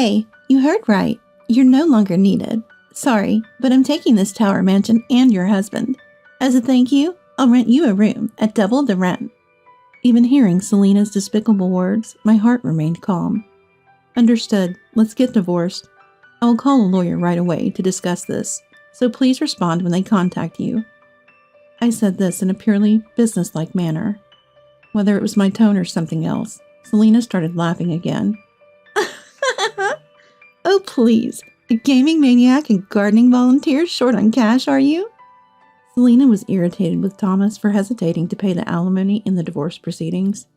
Hey, you heard right. You're no longer needed. Sorry, but I'm taking this tower mansion and your husband. As a thank you, I'll rent you a room at double the rent. Even hearing Selena's despicable words, my heart remained calm. Understood. Let's get divorced. I will call a lawyer right away to discuss this, so please respond when they contact you. I said this in a purely businesslike manner. Whether it was my tone or something else, Selena started laughing again. Oh please, a gaming maniac and gardening volunteer short on cash, are you? Selena was irritated with Thomas for hesitating to pay the alimony in the divorce proceedings.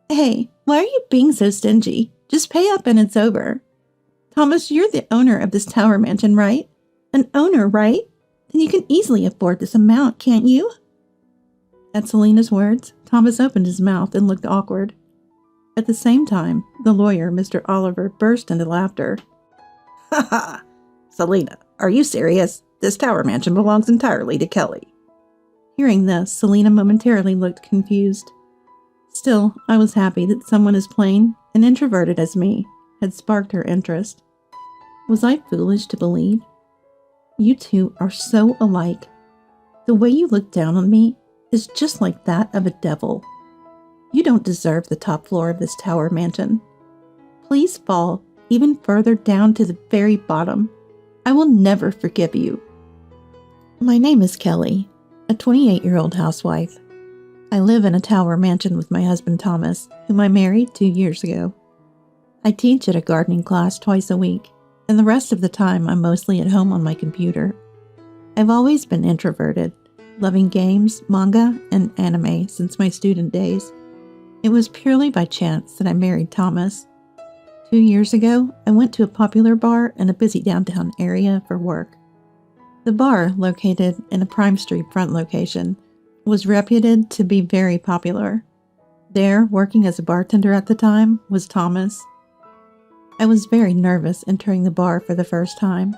Hey, why are you being so stingy? Just pay up and it's over. Thomas, you're the owner of this tower mansion, right? An owner, right? Then you can easily afford this amount, can't you? At Selena's words, Thomas opened his mouth and looked awkward. At the same time, the lawyer, Mr. Oliver, burst into laughter. Ha ha! Selena, are you serious? This tower mansion belongs entirely to Kelly. Hearing this, Selena momentarily looked confused. Still, I was happy that someone as plain and introverted as me had sparked her interest. Was I foolish to believe? You two are so alike. The way you look down on me is just like that of a devil. You don't deserve the top floor of this tower mansion. Please fall even further down to the very bottom. I will never forgive you. My name is Kelly, a 28-year-old housewife. I live in a tower mansion with my husband Thomas, whom I married 2 years ago. I teach at a gardening class twice a week, and the rest of the time I'm mostly at home on my computer. I've always been introverted, loving games, manga, and anime since my student days. It was purely by chance that I married Thomas. 2 years ago, I went to a popular bar in a busy downtown area for work. The bar, located in a prime street front location, was reputed to be very popular. There, working as a bartender at the time, was Thomas. I was very nervous entering the bar for the first time,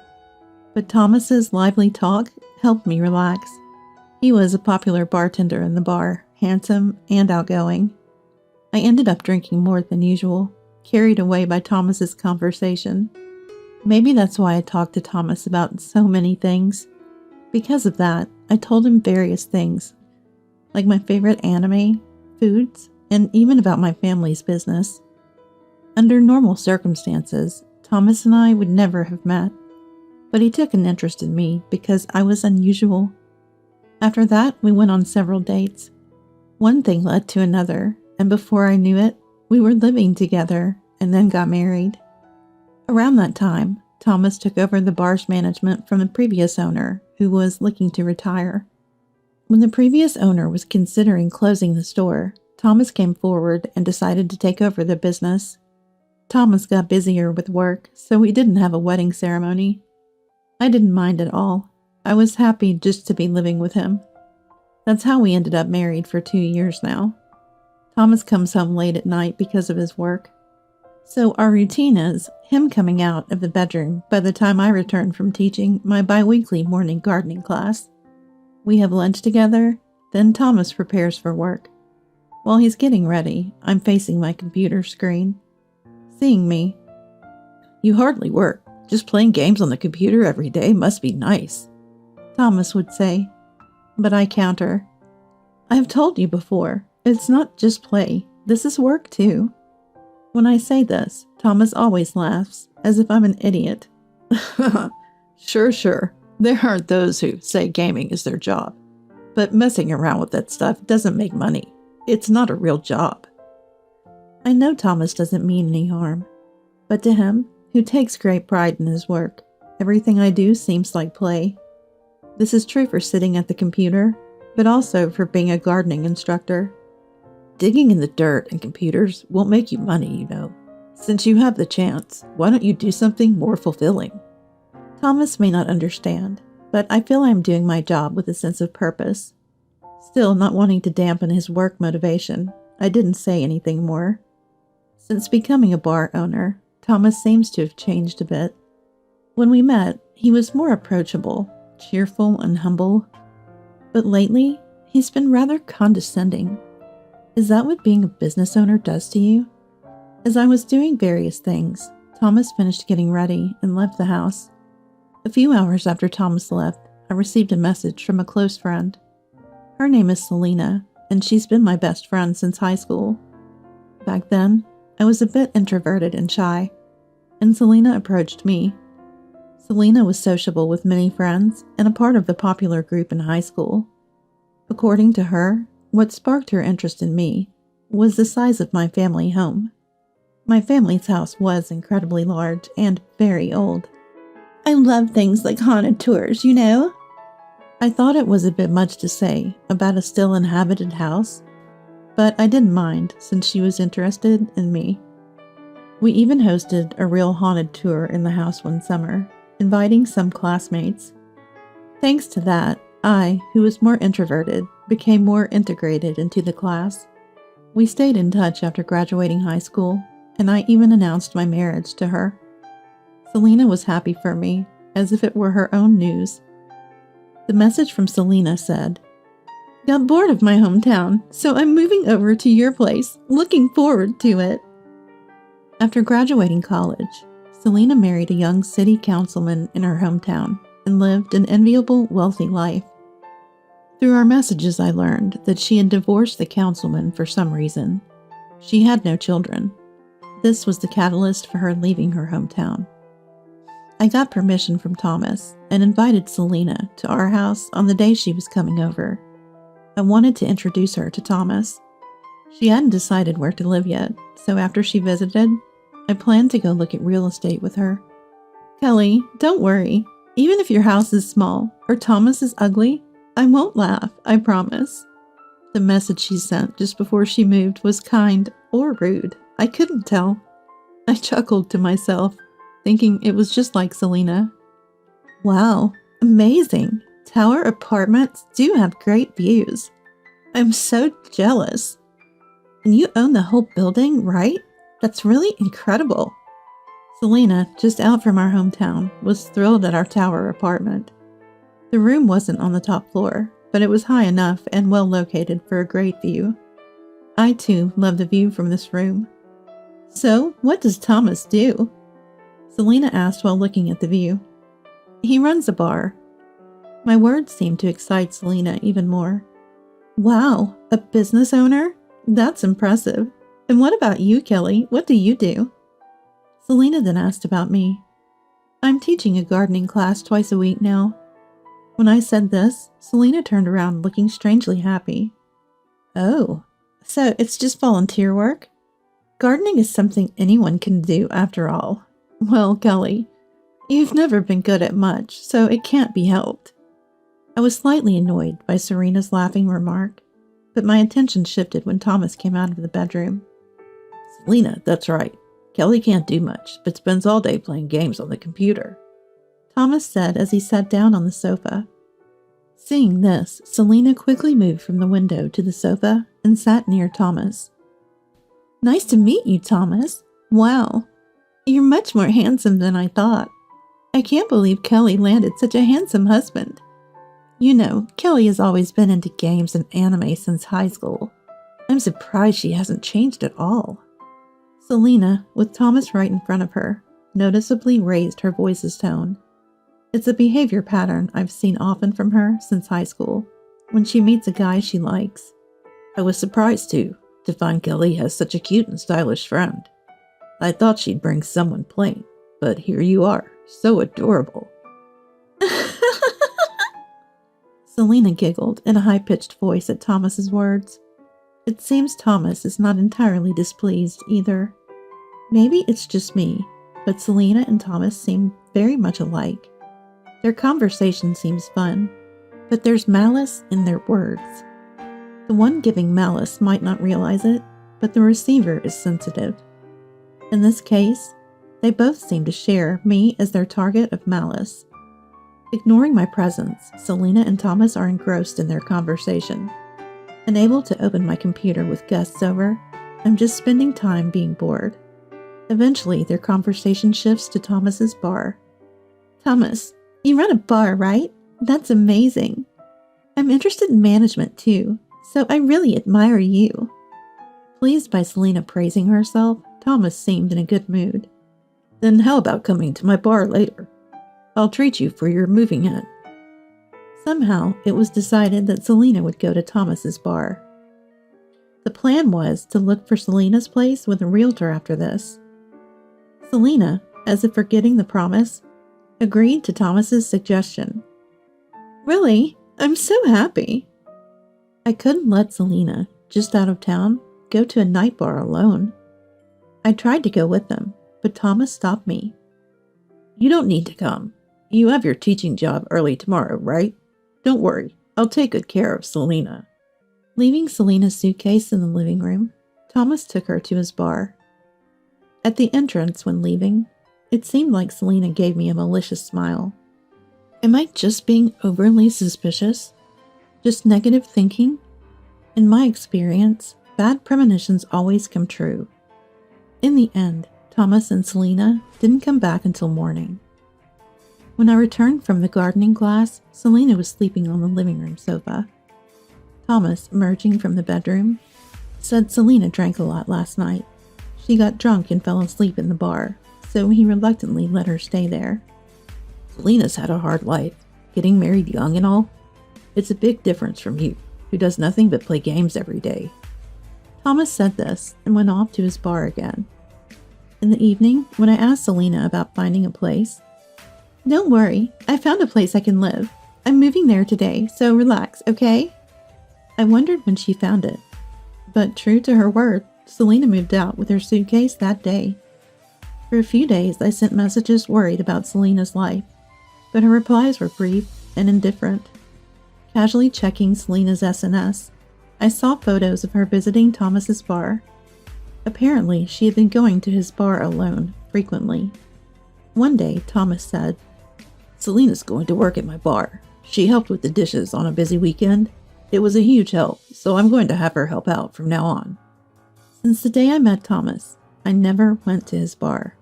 but Thomas's lively talk helped me relax. He was a popular bartender in the bar, handsome and outgoing. I ended up drinking more than usual, carried away by Thomas's conversation. Maybe that's why I talked to Thomas about so many things. Because of that, I told him various things, like my favorite anime, foods, and even about my family's business. Under normal circumstances, Thomas and I would never have met, but he took an interest in me because I was unusual. After that, we went on several dates. One thing led to another, and before I knew it, we were living together and then got married. Around that time, Thomas took over the bar's management from the previous owner, who was looking to retire. When the previous owner was considering closing the store, Thomas came forward and decided to take over the business. Thomas got busier with work, so we didn't have a wedding ceremony. I didn't mind at all. I was happy just to be living with him. That's how we ended up married for 2 years now. Thomas comes home late at night because of his work. So our routine is him coming out of the bedroom by the time I return from teaching my bi-weekly morning gardening class. We have lunch together, then Thomas prepares for work. While he's getting ready, I'm facing my computer screen. Seeing me, "You hardly work. Just playing games on the computer every day must be nice," Thomas would say. But I counter, "I have told you before, it's not just play. This is work too." When I say this, Thomas always laughs, as if I'm an idiot. Sure. There are those who say gaming is their job. But messing around with that stuff doesn't make money. It's not a real job. I know Thomas doesn't mean any harm. But to him, who takes great pride in his work, everything I do seems like play. This is true for sitting at the computer, but also for being a gardening instructor. Digging in the dirt and computers won't make you money, you know. Since you have the chance, why don't you do something more fulfilling? Thomas may not understand, but I feel I am doing my job with a sense of purpose. Still, not wanting to dampen his work motivation, I didn't say anything more. Since becoming a bar owner, Thomas seems to have changed a bit. When we met, he was more approachable, cheerful, and humble. But lately, he's been rather condescending. Is that what being a business owner does to you? As I was doing various things, Thomas finished getting ready and left the house. A few hours after Thomas left, I received a message from a close friend. Her name is Selena, and she's been my best friend since high school. Back then, I was a bit introverted and shy, and Selena approached me. Selena was sociable with many friends and a part of the popular group in high school. According to her, what sparked her interest in me was the size of my family home. My family's house was incredibly large and very old. I love things like haunted tours, you know? I thought it was a bit much to say about a still inhabited house, but I didn't mind since she was interested in me. We even hosted a real haunted tour in the house one summer, inviting some classmates. Thanks to that, I, who was more introverted, became more integrated into the class. We stayed in touch after graduating high school, and I even announced my marriage to her. Selena was happy for me, as if it were her own news. The message from Selena said, "Got bored of my hometown, so I'm moving over to your place. Looking forward to it." After graduating college, Selena married a young city councilman in her hometown and lived an enviable, wealthy life. Through our messages, I learned that she had divorced the councilman for some reason. She had no children. This was the catalyst for her leaving her hometown. I got permission from Thomas and invited Selena to our house on the day she was coming over. I wanted to introduce her to Thomas. She hadn't decided where to live yet, so after she visited, I planned to go look at real estate with her. "Kelly, don't worry. Even if your house is small or Thomas is ugly, I won't laugh, I promise." The message she sent just before she moved was kind or rude. I couldn't tell. I chuckled to myself, thinking it was just like Selena. Wow, amazing. Tower apartments do have great views. I'm so jealous. And you own the whole building, right? That's really incredible. Selena, just out from our hometown, was thrilled at our tower apartment. The room wasn't on the top floor, but it was high enough and well located for a great view. I too love the view from this room. "So, what does Thomas do?" Selena asked while looking at the view. "He runs a bar." My words seemed to excite Selena even more. "Wow, a business owner? That's impressive. And what about you, Kelly? What do you do?" Selena then asked about me. "I'm teaching a gardening class twice a week now." When I said this, Selena turned around looking strangely happy. "Oh, so it's just volunteer work? Gardening is something anyone can do after all. Well, Kelly, you've never been good at much, so it can't be helped." I was slightly annoyed by Serena's laughing remark, but my attention shifted when Thomas came out of the bedroom. "Selena, that's right. Kelly can't do much, but spends all day playing games on the computer," Thomas said as he sat down on the sofa. Seeing this, Selena quickly moved from the window to the sofa and sat near Thomas. "Nice to meet you, Thomas. Wow, you're much more handsome than I thought. I can't believe Kelly landed such a handsome husband. You know, Kelly has always been into games and anime since high school. I'm surprised she hasn't changed at all." Selena, with Thomas right in front of her, noticeably raised her voice's tone. It's a behavior pattern I've seen often from her since high school, when she meets a guy she likes. "I was surprised, too, to find Kelly has such a cute and stylish friend. I thought she'd bring someone plain, but here you are, so adorable." Selena giggled in a high-pitched voice at Thomas's words. It seems Thomas is not entirely displeased either. Maybe it's just me, but Selena and Thomas seem very much alike. Their conversation seems fun, but there's malice in their words. The one giving malice might not realize it, but the receiver is sensitive. In this case, they both seem to share me as their target of malice. Ignoring my presence, Selena and Thomas are engrossed in their conversation. Unable to open my computer with guests over, I'm just spending time being bored. Eventually, their conversation shifts to Thomas's bar. "Thomas, you run a bar, right? That's amazing. I'm interested in management too, so I really admire you." Pleased by Selena praising herself, Thomas seemed in a good mood. Then how about coming to my bar later? I'll treat you for your moving in. Somehow, it was decided that Selena would go to Thomas's bar. The plan was to look for Selena's place with a realtor after this. Selena, as if forgetting the promise, agreed to Thomas's suggestion. Really? I'm so happy. I couldn't let Selena, just out of town, go to a night bar alone. I tried to go with them, but Thomas stopped me. You don't need to come. You have your teaching job early tomorrow, right? Don't worry, I'll take good care of Selena. Leaving Selena's suitcase in the living room, Thomas took her to his bar. At the entrance when leaving, it seemed like Selena gave me a malicious smile. Am I just being overly suspicious? Just negative thinking? In my experience, bad premonitions always come true. In the end, Thomas and Selena didn't come back until morning. When I returned from the gardening class, Selena was sleeping on the living room sofa. Thomas, emerging from the bedroom, said Selena drank a lot last night. She got drunk and fell asleep in the bar, so he reluctantly let her stay there. Selena's had a hard life, getting married young and all. It's a big difference from you, who does nothing but play games every day. Thomas said this and went off to his bar again. In the evening, when I asked Selena about finding a place, "Don't worry, I found a place I can live. I'm moving there today, so relax, okay?" I wondered when she found it. But true to her word, Selena moved out with her suitcase that day. For a few days, I sent messages worried about Selena's life, but her replies were brief and indifferent. Casually checking Selena's SNS, I saw photos of her visiting Thomas's bar. Apparently, she had been going to his bar alone, frequently. One day, Thomas said, "Selena's going to work at my bar. She helped with the dishes on a busy weekend. It was a huge help, so I'm going to have her help out from now on." Since the day I met Thomas, I never went to his bar.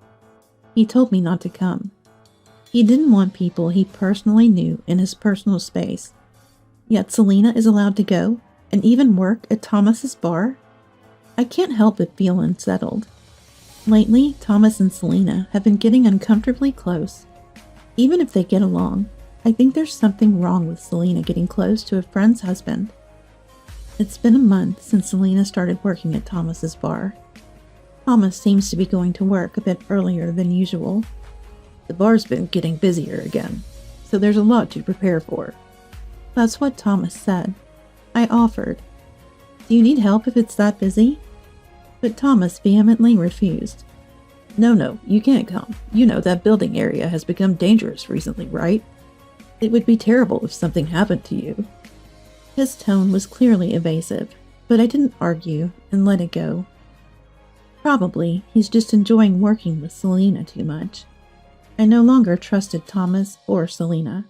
He told me not to come. He didn't want people he personally knew in his personal space. Yet Selena is allowed to go and even work at Thomas's bar? I can't help but feel unsettled. Lately, Thomas and Selena have been getting uncomfortably close. Even if they get along, I think there's something wrong with Selena getting close to a friend's husband. It's been a month since Selena started working at Thomas's bar. Thomas seems to be going to work a bit earlier than usual. The bar's been getting busier again, so there's a lot to prepare for. That's what Thomas said. I offered, "Do you need help if it's that busy?" But Thomas vehemently refused. No, you can't come. You know that building area has become dangerous recently, right? It would be terrible if something happened to you." His tone was clearly evasive, but I didn't argue and let it go. Probably he's just enjoying working with Selena too much. I no longer trusted Thomas or Selena.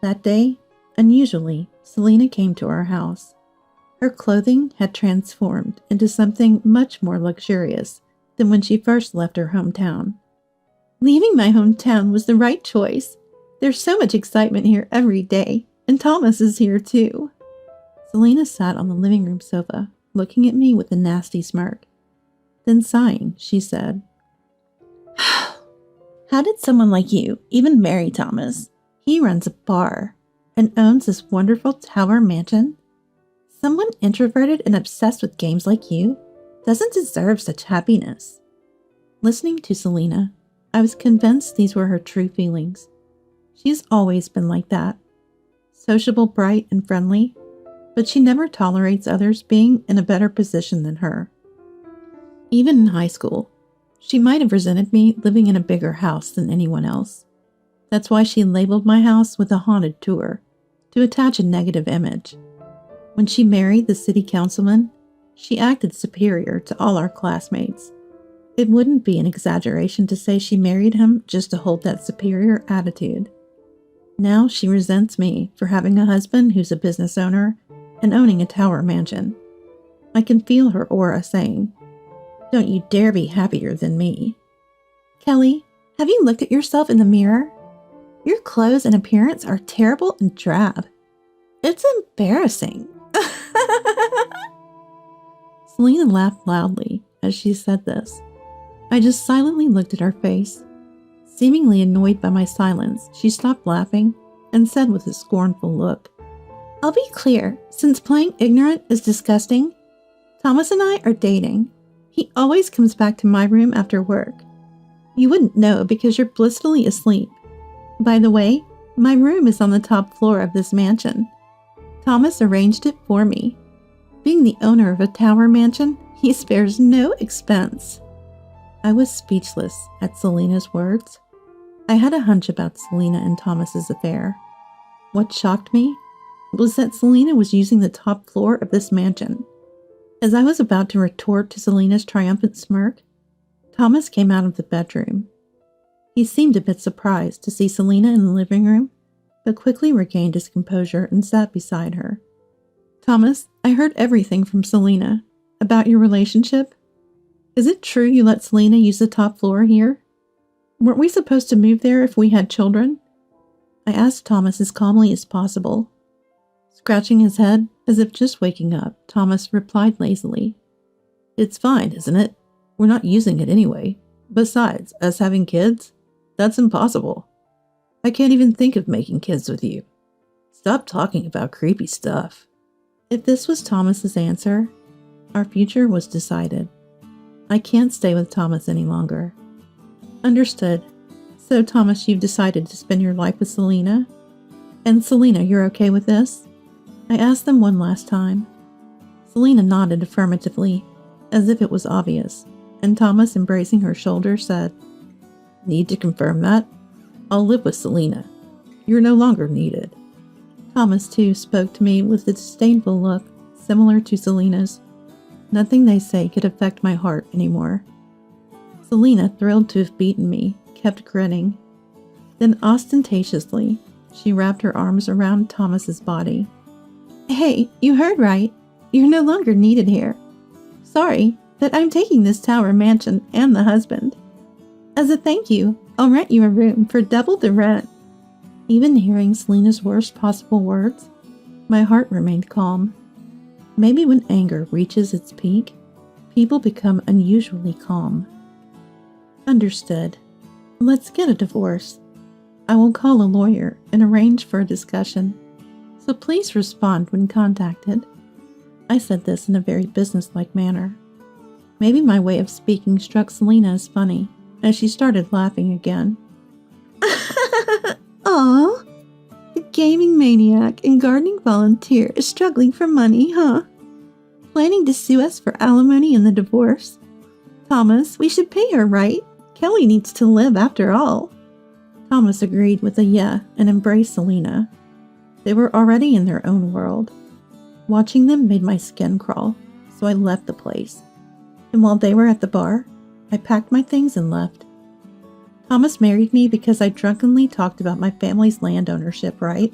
That day, unusually, Selena came to our house. Her clothing had transformed into something much more luxurious than when she first left her hometown. "Leaving my hometown was the right choice. There's so much excitement here every day, and Thomas is here too." Selena sat on the living room sofa, looking at me with a nasty smirk. Then sighing, she said, "How did someone like you even marry Thomas? He runs a bar and owns this wonderful tower mansion. Someone introverted and obsessed with games like you doesn't deserve such happiness." Listening to Selena, I was convinced these were her true feelings. She's always been like that. Sociable, bright, and friendly, but she never tolerates others being in a better position than her. Even in high school, she might have resented me living in a bigger house than anyone else. That's why she labeled my house with a haunted tour, to attach a negative image. When she married the city councilman, she acted superior to all our classmates. It wouldn't be an exaggeration to say she married him just to hold that superior attitude. Now she resents me for having a husband who's a business owner and owning a tower mansion. I can feel her aura saying, "Don't you dare be happier than me." "Kelly, have you looked at yourself in the mirror? Your clothes and appearance are terrible and drab. It's embarrassing." Selena laughed loudly as she said this. I just silently looked at her face Seemingly annoyed by my silence, she stopped laughing and said with a scornful look, "I'll be clear, since playing ignorant is disgusting, Thomas and I are dating. He always comes back to my room after work. You wouldn't know because you're blissfully asleep. By the way, my room is on the top floor of this mansion. Thomas arranged it for me. Being the owner of a tower mansion, he spares no expense." I was speechless at Selena's words. I had a hunch about Selena and Thomas's affair. What shocked me was that Selena was using the top floor of this mansion. As I was about to retort to Selena's triumphant smirk, Thomas came out of the bedroom. He seemed a bit surprised to see Selena in the living room, but quickly regained his composure and sat beside her. "Thomas, I heard everything from Selena. About your relationship. Is it true you let Selena use the top floor here? Weren't we supposed to move there if we had children?" I asked Thomas as calmly as possible. Scratching his head, as if just waking up, Thomas replied lazily, "It's fine, isn't it? We're not using it anyway. Besides, us having kids? That's impossible. I can't even think of making kids with you. Stop talking about creepy stuff." If this was Thomas's answer, our future was decided. I can't stay with Thomas any longer. "Understood. So, Thomas, you've decided to spend your life with Selena? And Selena, you're okay with this?" I asked them one last time. Selena nodded affirmatively, as if it was obvious, and Thomas, embracing her shoulder, said, "Need to confirm that? I'll live with Selena. You're no longer needed." Thomas, too, spoke to me with a disdainful look, similar to Selena's. Nothing they say could affect my heart anymore. Selena, thrilled to have beaten me, kept grinning. Then ostentatiously, she wrapped her arms around Thomas's body. "Hey, you heard right. You're no longer needed here. Sorry, but I'm taking this tower mansion and the husband. As a thank you, I'll rent you a room for double the rent." Even hearing Selena's worst possible words, my heart remained calm. Maybe when anger reaches its peak, people become unusually calm. "Understood. Let's get a divorce. I will call a lawyer and arrange for a discussion, so please respond when contacted." I said this in a very businesslike manner. Maybe my way of speaking struck Selena as funny, as she started laughing again. "Aw, the gaming maniac and gardening volunteer is struggling for money, huh? Planning to sue us for alimony in the divorce? Thomas, we should pay her, right? Kelly needs to live after all." Thomas agreed with a yeah and embraced Selena. They were already in their own world. Watching them made my skin crawl, so I left the place. And while they were at the bar, I packed my things and left. Thomas married me because I drunkenly talked about my family's land ownership, right?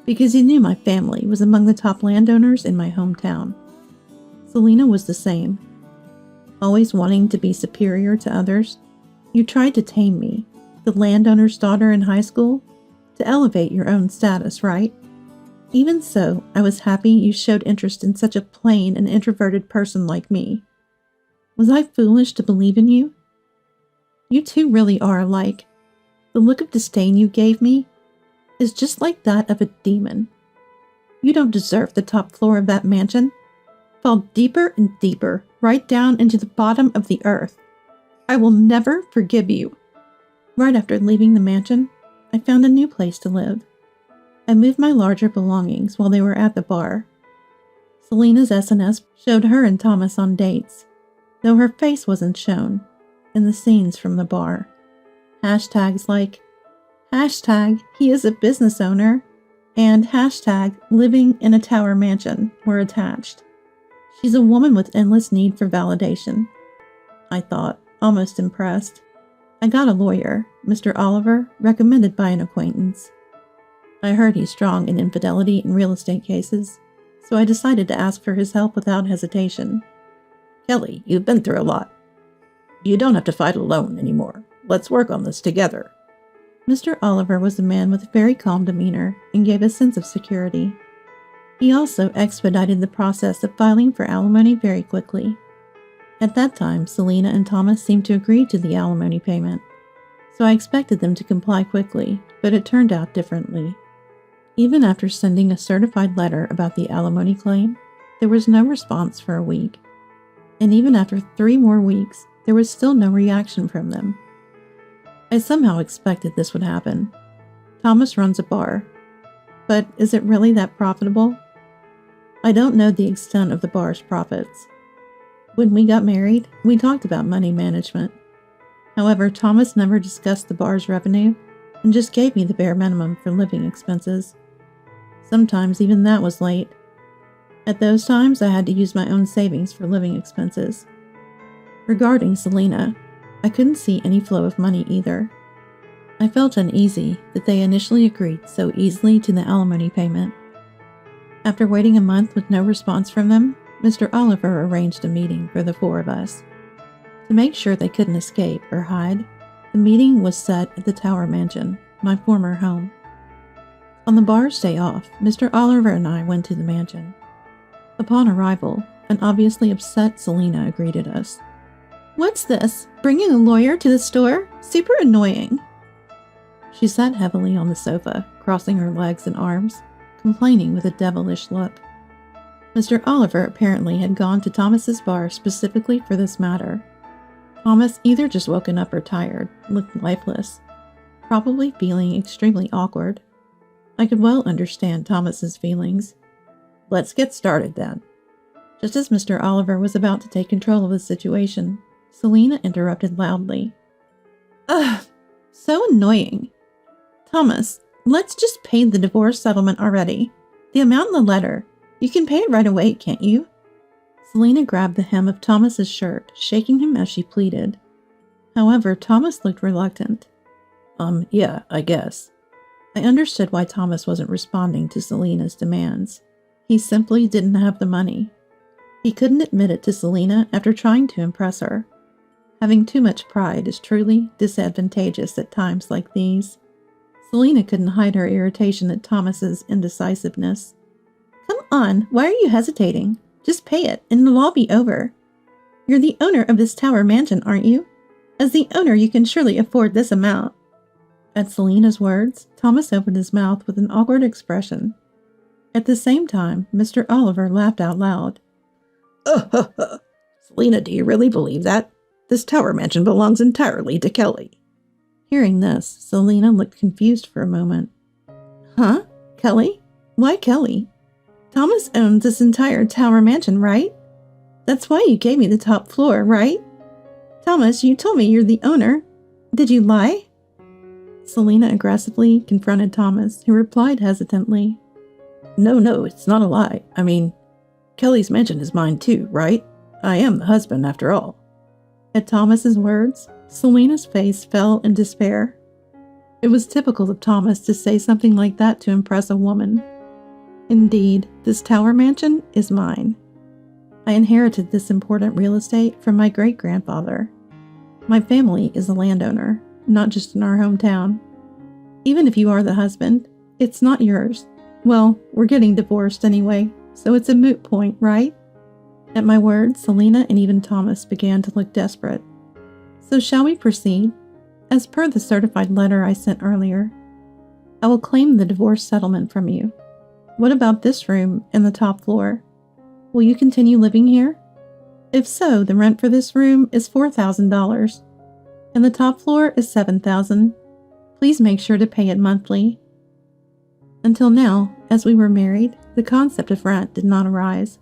Because he knew my family was among the top landowners in my hometown. Selena was the same. Always wanting to be superior to others, you tried to tame me, the landowner's daughter in high school, to elevate your own status, right? Even so, I was happy you showed interest in such a plain and introverted person like me. Was I foolish to believe in you? You two really are alike. The look of disdain you gave me is just like that of a demon. You don't deserve the top floor of that mansion. Fall deeper and deeper, right down into the bottom of the earth. I will never forgive you." Right after leaving the mansion, I found a new place to live. I moved my larger belongings while they were at the bar. Selena's SNS showed her and Thomas on dates, though her face wasn't shown in the scenes from the bar. Hashtags like #he is a business owner and #living in a tower mansion were attached. She's a woman with endless need for validation, I thought, almost impressed. I got a lawyer, Mr. Oliver, recommended by an acquaintance. I heard he's strong in infidelity and real estate cases, so I decided to ask for his help without hesitation. "Kelly, you've been through a lot. You don't have to fight alone anymore. Let's work on this together." Mr. Oliver was a man with a very calm demeanor and gave a sense of security. He also expedited the process of filing for alimony very quickly. At that time, Selena and Thomas seemed to agree to the alimony payment, so I expected them to comply quickly, but it turned out differently. Even after sending a certified letter about the alimony claim, there was no response for a week. And even after 3 more weeks, there was still no reaction from them. I somehow expected this would happen. Thomas runs a bar. But is it really that profitable? I don't know the extent of the bar's profits. When we got married, we talked about money management. However, Thomas never discussed the bar's revenue and just gave me the bare minimum for living expenses. Sometimes even that was late. At those times, I had to use my own savings for living expenses. Regarding Selena, I couldn't see any flow of money either. I felt uneasy that they initially agreed so easily to the alimony payment. After waiting a month with no response from them, Mr. Oliver arranged a meeting for the 4 of us. To make sure they couldn't escape or hide, the meeting was set at the Tower Mansion, my former home. On the bar's day off, Mr. Oliver and I went to the mansion. Upon arrival, an obviously upset Selena greeted us. "What's this? Bringing a lawyer to the store? Super annoying." She sat heavily on the sofa, crossing her legs and arms, complaining with a devilish look. Mr. Oliver apparently had gone to Thomas's bar specifically for this matter. Thomas, either just woken up or tired, looked lifeless, probably feeling extremely awkward. I could well understand Thomas's feelings. "Let's get started then." Just as Mr. Oliver was about to take control of the situation, Selena interrupted loudly. "Ugh, so annoying. Thomas, let's just pay the divorce settlement already. The amount in the letter. You can pay it right away, can't you?" Selena grabbed the hem of Thomas's shirt, shaking him as she pleaded. However, Thomas looked reluctant. Yeah, I guess." I understood why Thomas wasn't responding to Selena's demands. He simply didn't have the money. He couldn't admit it to Selena after trying to impress her. Having too much pride is truly disadvantageous at times like these. Selena couldn't hide her irritation at Thomas's indecisiveness. "Come on, why are you hesitating? Just pay it, and it'll all be over. You're the owner of this Tower Mansion, aren't you? As the owner, you can surely afford this amount." At Selena's words, Thomas opened his mouth with an awkward expression. At the same time, Mr. Oliver laughed out loud. "Selena, do you really believe that? This Tower Mansion belongs entirely to Kelly." Hearing this, Selena looked confused for a moment. "Huh? Kelly? Why Kelly? Thomas owns this entire Tower Mansion, right? That's why you gave me the top floor, right? Thomas, you told me you're the owner. Did you lie?" Selena aggressively confronted Thomas, who replied hesitantly. No, it's not a lie. I mean, Kelly's mansion is mine too, right? I am the husband after all." At Thomas's words, Selena's face fell in despair. It was typical of Thomas to say something like that to impress a woman. Indeed, this Tower Mansion is mine. I inherited this important real estate from my great-grandfather. My family is a landowner, not just in our hometown. Even if you are the husband, it's not yours. Well, we're getting divorced anyway, so it's a moot point, right? At my words, Selena and even Thomas began to look desperate. So shall we proceed? As per the certified letter I sent earlier, I will claim the divorce settlement from you. What about this room and the top floor? Will you continue living here? If so, the rent for this room is $4,000, and the top floor is $7,000. Please make sure to pay it monthly. Until now, as we were married, the concept of rent did not arise.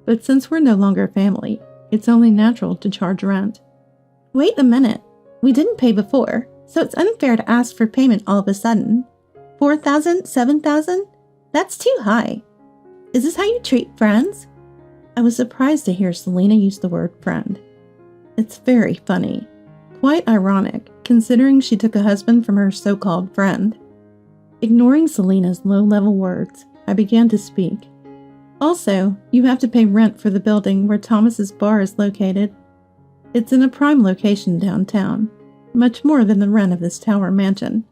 But since we're no longer family, it's only natural to charge rent. Wait a minute. We didn't pay before, so it's unfair to ask for payment all of a sudden. $4,000, $7,000? That's too high. Is this how you treat friends? I was surprised to hear Selena use the word friend. It's very funny. Quite ironic, considering she took a husband from her so-called friend. Ignoring Selena's low-level words, I began to speak. Also, you have to pay rent for the building where Thomas's bar is located. It's in a prime location downtown, much more than the rent of this Tower Mansion.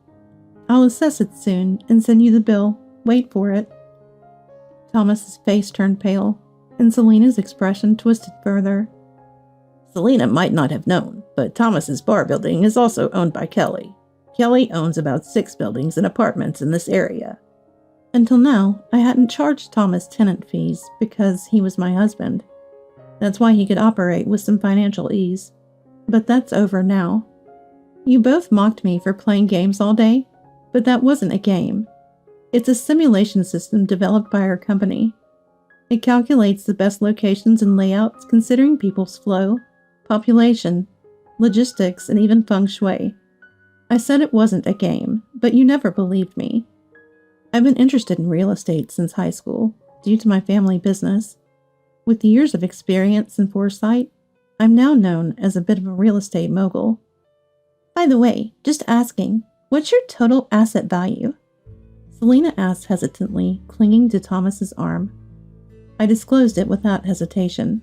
I'll assess it soon and send you the bill. Wait for it. Thomas's face turned pale, and Selena's expression twisted further. Selena might not have known, but Thomas's bar building is also owned by Kelly. Kelly owns about 6 buildings and apartments in this area. Until now, I hadn't charged Thomas tenant fees because he was my husband. That's why he could operate with some financial ease. But that's over now. You both mocked me for playing games all day, but that wasn't a game. It's a simulation system developed by our company. It calculates the best locations and layouts considering people's flow, population, logistics, and even feng shui. I said it wasn't a game, but you never believed me. I've been interested in real estate since high school, due to my family business. With years of experience and foresight, I'm now known as a bit of a real estate mogul. By the way, just asking, what's your total asset value? Selena asked hesitantly, clinging to Thomas's arm. I disclosed it without hesitation.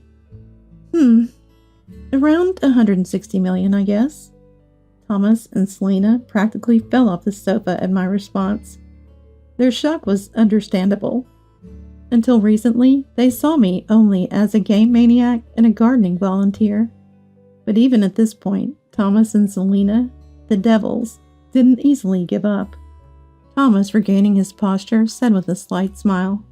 Around 160 million, I guess. Thomas and Selena practically fell off the sofa at my response. Their shock was understandable. Until recently, they saw me only as a game maniac and a gardening volunteer. But even at this point, Thomas and Selena, the devils, didn't easily give up. Thomas, regaining his posture, said with a slight smile,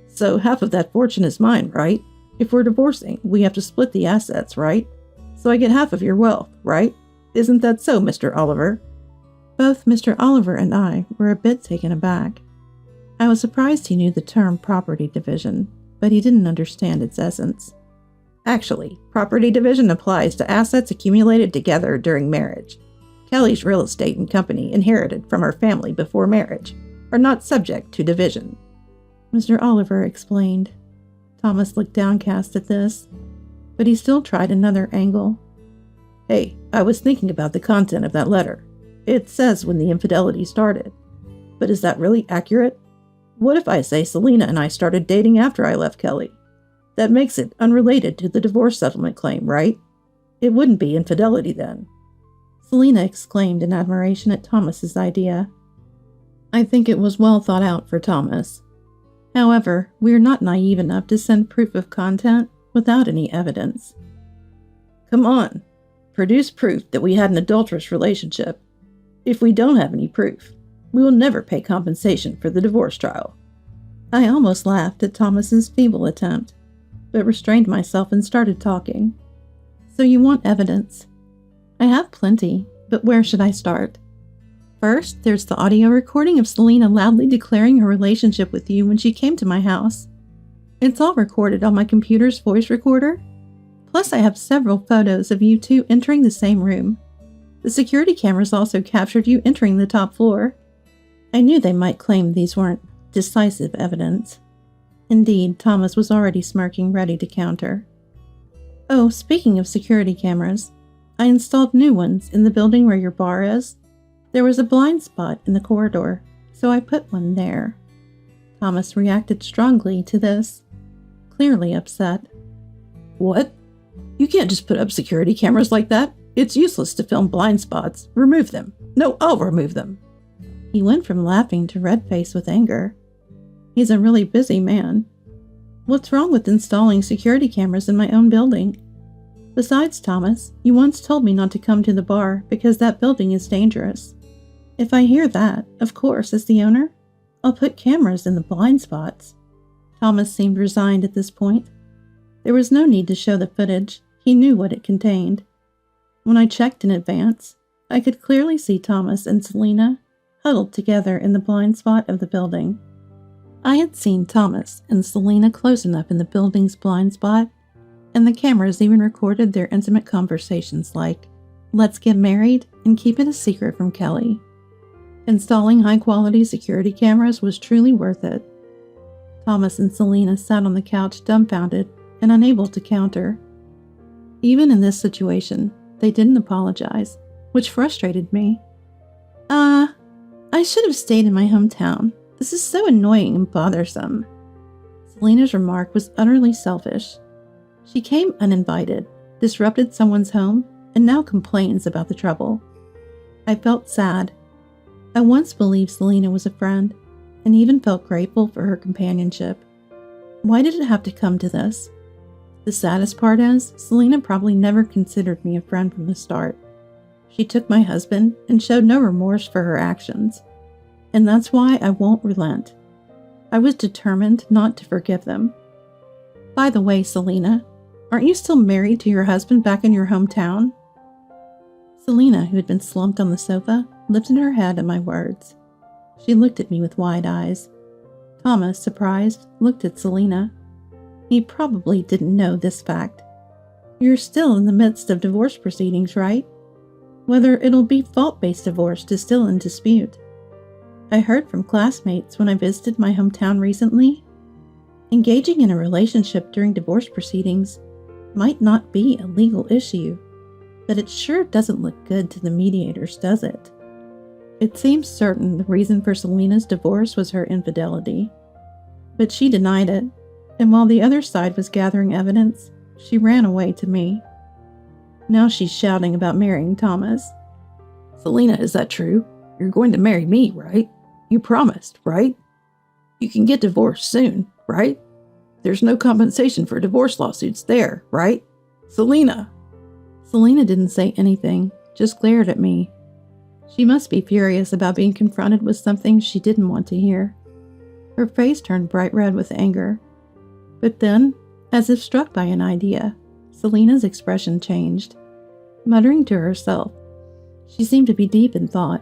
"So half of that fortune is mine, right? If we're divorcing, we have to split the assets, right? So I get half of your wealth, right? Isn't that so, Mr. Oliver?" Both Mr. Oliver and I were a bit taken aback. I was surprised he knew the term property division, but he didn't understand its essence. Actually, property division applies to assets accumulated together during marriage. Kelly's real estate and company inherited from her family before marriage are not subject to division. Mr. Oliver explained. Thomas looked downcast at this, but he still tried another angle. "Hey, I was thinking about the content of that letter. It says when the infidelity started. But is that really accurate? What if I say Selena and I started dating after I left Kelly? That makes it unrelated to the divorce settlement claim, right? It wouldn't be infidelity then." Selena exclaimed in admiration at Thomas's idea. I think it was well thought out for Thomas. However, we are not naive enough to send proof of content without any evidence. "Come on, produce proof that we had an adulterous relationship. If we don't have any proof, we will never pay compensation for the divorce trial." I almost laughed at Thomas's feeble attempt, but restrained myself and started talking. "So you want evidence? I have plenty, but where should I start? First, there's the audio recording of Selena loudly declaring her relationship with you when she came to my house. It's all recorded on my computer's voice recorder. Plus, I have several photos of you two entering the same room. The security cameras also captured you entering the top floor. I knew they might claim these weren't decisive evidence. Indeed, Thomas was already smirking, ready to counter. Oh, speaking of security cameras, I installed new ones in the building where your bar is. There was a blind spot in the corridor, so I put one there. Thomas reacted strongly to this, clearly upset. "What? You can't just put up security cameras like that. It's useless to film blind spots. Remove them. No, I'll remove them." He went from laughing to red-faced with anger. He's a really busy man. What's wrong with installing security cameras in my own building? Besides, Thomas, you once told me not to come to the bar because that building is dangerous. If I hear that, of course, as the owner, I'll put cameras in the blind spots. Thomas seemed resigned at this point. There was no need to show the footage. He knew what it contained. When I checked in advance, I could clearly see Thomas and Selena huddled together in the blind spot of the building. I had seen Thomas and Selena close enough in the building's blind spot, and the cameras even recorded their intimate conversations like, "Let's get married and keep it a secret from Kelly." Installing high-quality security cameras was truly worth it. Thomas and Selena sat on the couch dumbfounded and unable to counter. Even in this situation, they didn't apologize, which frustrated me. I should have stayed in my hometown. This is so annoying and bothersome." Selena's remark was utterly selfish. She came uninvited, disrupted someone's home, and now complains about the trouble. I felt sad. I once believed Selena was a friend, and even felt grateful for her companionship. Why did it have to come to this? The saddest part is, Selena probably never considered me a friend from the start. She took my husband and showed no remorse for her actions. And that's why I won't relent. I was determined not to forgive them. By the way, Selena, aren't you still married to your husband back in your hometown? Selena, who had been slumped on the sofa, lifted her head at my words. She looked at me with wide eyes. Thomas, surprised, looked at Selena. He probably didn't know this fact. You're still in the midst of divorce proceedings, right? Whether it'll be fault-based divorce is still in dispute. I heard from classmates when I visited my hometown recently. Engaging in a relationship during divorce proceedings might not be a legal issue, but it sure doesn't look good to the mediators, does it? It seems certain the reason for Selena's divorce was her infidelity, but she denied it, and while the other side was gathering evidence, she ran away to me. Now she's shouting about marrying Thomas. Selena, is that true? You're going to marry me, right? You promised, right? You can get divorced soon, right? There's no compensation for divorce lawsuits there, right? Selena! Selena didn't say anything, just glared at me. She must be furious about being confronted with something she didn't want to hear. Her face turned bright red with anger. But then, as if struck by an idea, Selena's expression changed. Muttering to herself, she seemed to be deep in thought.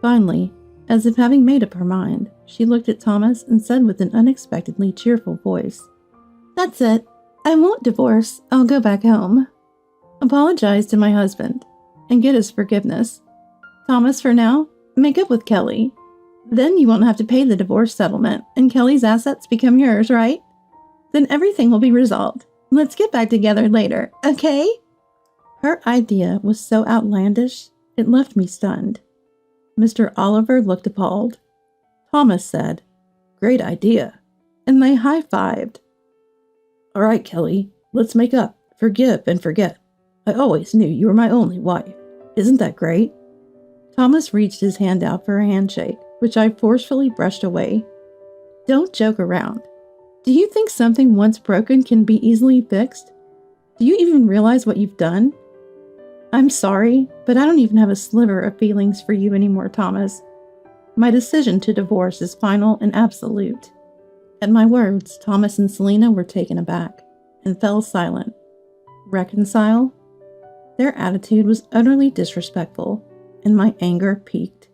Finally, as if having made up her mind, she looked at Thomas and said with an unexpectedly cheerful voice, "That's it. I won't divorce. I'll go back home. Apologize to my husband and get his forgiveness. Thomas, for now, make up with Kelly. Then you won't have to pay the divorce settlement and Kelly's assets become yours, right? Then everything will be resolved. Let's get back together later, okay?" Her idea was so outlandish, it left me stunned. Mr. Oliver looked appalled. Thomas said, "Great idea," and they high-fived. "All right, Kelly, let's make up, forgive and forget. I always knew you were my only wife. Isn't that great?" Thomas reached his hand out for a handshake, which I forcefully brushed away. "Don't joke around. Do you think something once broken can be easily fixed? Do you even realize what you've done? I'm sorry, but I don't even have a sliver of feelings for you anymore, Thomas. My decision to divorce is final and absolute." At my words, Thomas and Selena were taken aback and fell silent. Reconcile? Their attitude was utterly disrespectful, and my anger peaked.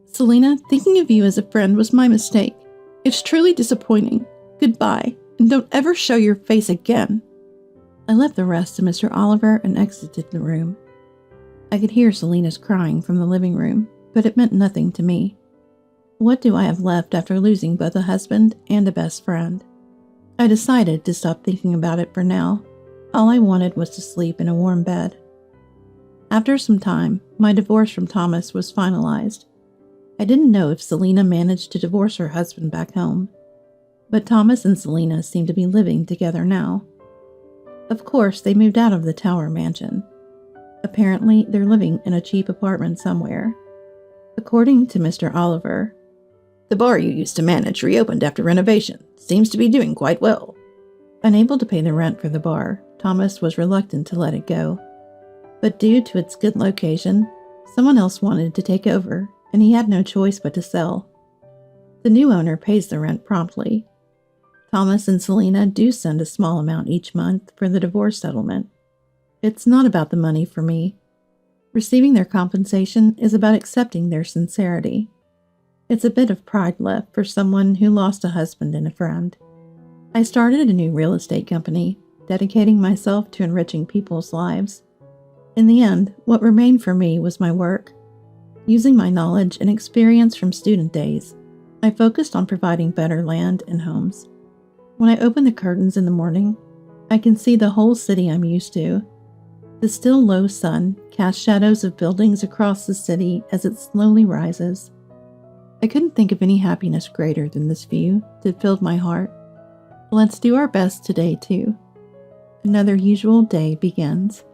"Selena, thinking of you as a friend was my mistake. It's truly disappointing. Goodbye, and don't ever show your face again." I left the rest to Mr. Oliver and exited the room. I could hear Selena's crying from the living room, but it meant nothing to me. What do I have left after losing both a husband and a best friend? I decided to stop thinking about it for now. All I wanted was to sleep in a warm bed. After some time, my divorce from Thomas was finalized. I didn't know if Selena managed to divorce her husband back home, but Thomas and Selena seem to be living together now. Of course, they moved out of the Tower Mansion. Apparently, they're living in a cheap apartment somewhere. According to Mr. Oliver, "The bar you used to manage reopened after renovation. Seems to be doing quite well." Unable to pay the rent for the bar, Thomas was reluctant to let it go. But due to its good location, someone else wanted to take over, and he had no choice but to sell. The new owner pays the rent promptly. Thomas and Selena do send a small amount each month for the divorce settlement. It's not about the money for me. Receiving their compensation is about accepting their sincerity. It's a bit of pride left for someone who lost a husband and a friend. I started a new real estate company, dedicating myself to enriching people's lives. In the end, what remained for me was my work. Using my knowledge and experience from student days, I focused on providing better land and homes. When I open the curtains in the morning, I can see the whole city I'm used to. The still low sun casts shadows of buildings across the city as it slowly rises. I couldn't think of any happiness greater than this view that filled my heart. Let's do our best today, too. Another usual day begins.